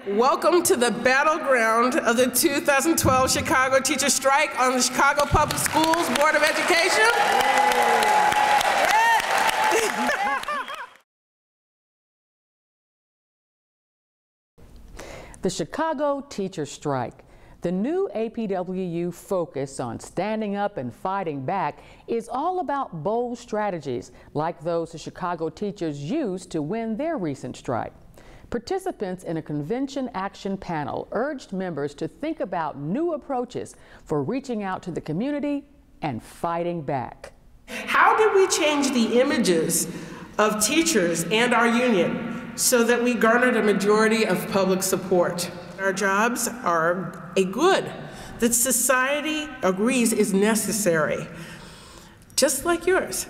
Welcome to the battleground of the 2012 Chicago teacher strike on the Chicago Public Schools Board of Education. The Chicago teacher strike. The new APWU focus on standing up and fighting back is all about bold strategies like those the Chicago teachers used to win their recent strike. Participants in a convention action panel urged members to think about new approaches for reaching out to the community and fighting back. How did we change the images of teachers and our union so that we garnered a majority of public support? Our jobs are a good that society agrees is necessary, just like yours.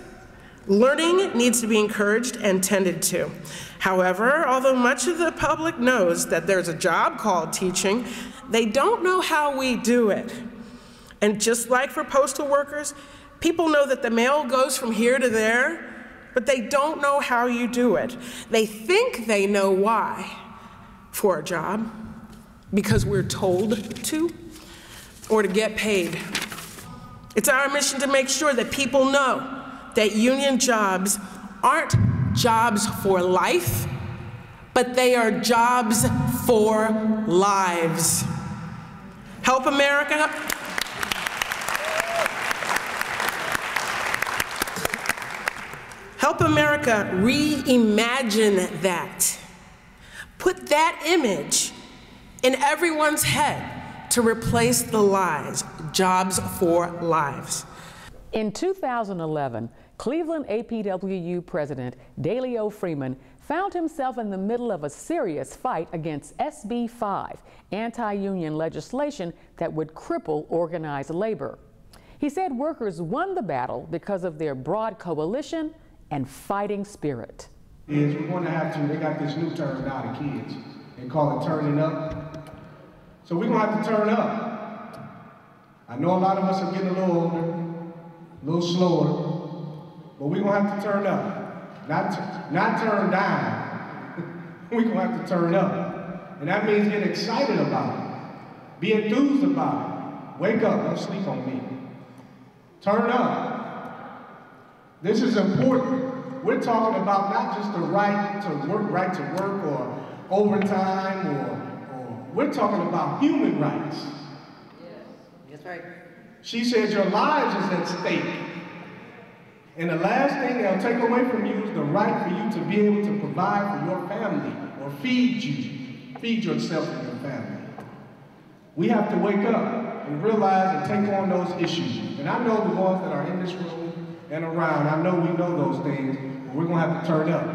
Learning needs to be encouraged and tended to. However, although much of the public knows that there's a job called teaching, they don't know how we do it. And just like for postal workers, people know that the mail goes from here to there, but they don't know how you do it. They think they know why for a job, because we're told to, or to get paid. It's our mission to make sure that people know that union jobs aren't jobs for life, but they are jobs for lives. Help America. Help America reimagine that. Put that image in everyone's head to replace the lies, jobs for lives. In 2011, Cleveland APWU President DALEO FREEMAN found himself in the middle of a serious fight against SB 5, anti-union legislation that would cripple organized labor. He said workers won the battle because of their broad coalition and fighting spirit. We're going to have to, they got this new term now, the kids. They call it turning up. So we're going to have to turn up. I know a lot of us are getting a little older, a little slower, but we're going to have to turn up. Not turn down. We're going to have to turn up. And that means get excited about it. Be enthused about it. Wake up, don't sleep on me. Turn up. This is important. We're talking about not just the right to work or overtime or we're talking about human rights. Yes, that's right. She said your lives is at stake. And the last thing they'll take away from you is the right for you to be able to provide for your family or feed yourself and your family. We have to wake up and realize and take on those issues. And I know the ones that are in this room and around, I know we know those things, but we're going to have to turn up.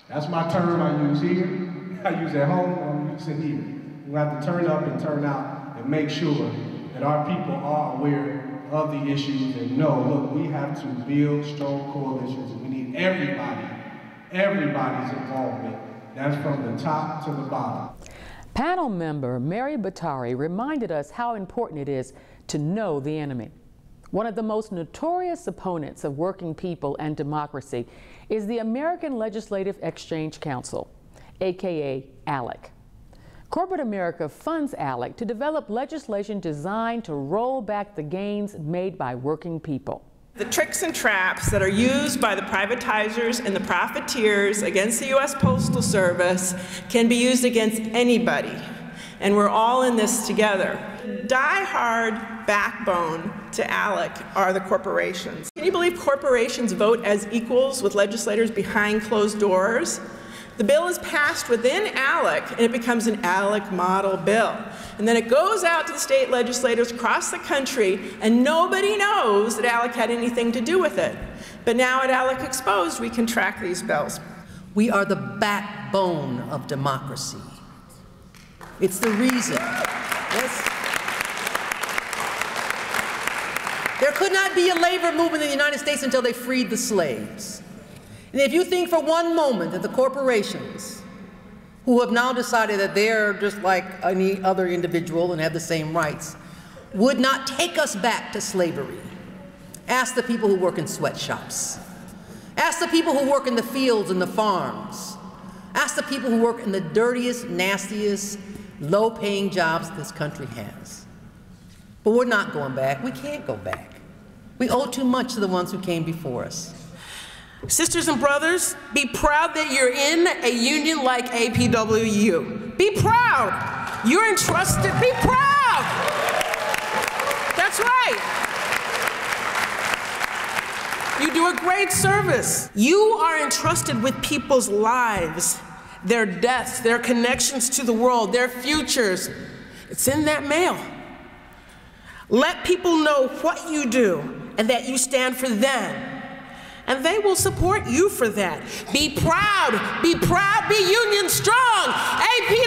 That's my term I use here. I use at home, I'm using here. We have to turn up and turn out and make sure that our people are aware of the issues and know, look, we have to build strong coalitions. We need everybody's involvement. That's from the top to the bottom. Panel member Mary Bottari reminded us how important it is to know the enemy. One of the most notorious opponents of working people and democracy is the American Legislative Exchange Council, aka ALEC. Corporate America funds ALEC to develop legislation designed to roll back the gains made by working people. The tricks and traps that are used by the privatizers and the profiteers against the U.S. Postal Service can be used against anybody, and we're all in this together. Die-hard backbone to ALEC are the corporations. Can you believe corporations vote as equals with legislators behind closed doors? The bill is passed within ALEC, and it becomes an ALEC model bill. And then it goes out to the state legislators across the country, and nobody knows that ALEC had anything to do with it. But now at ALEC Exposed, we can track these bills. We are the backbone of democracy. It's the reason. Yes. There could not be a labor movement in the United States until they freed the slaves. And if you think for one moment that the corporations, who have now decided that they're just like any other individual and have the same rights, would not take us back to slavery, ask the people who work in sweatshops. Ask the people who work in the fields and the farms. Ask the people who work in the dirtiest, nastiest, low-paying jobs this country has. But we're not going back. We can't go back. We owe too much to the ones who came before us. Sisters and brothers, be proud that you're in a union like APWU. Be proud. You're entrusted. Be proud. That's right. You do a great service. You are entrusted with people's lives, their deaths, their connections to the world, their futures. It's in that mail. Let people know what you do and that you stand for them. And they will support you for that. Be proud, be union strong. APWU!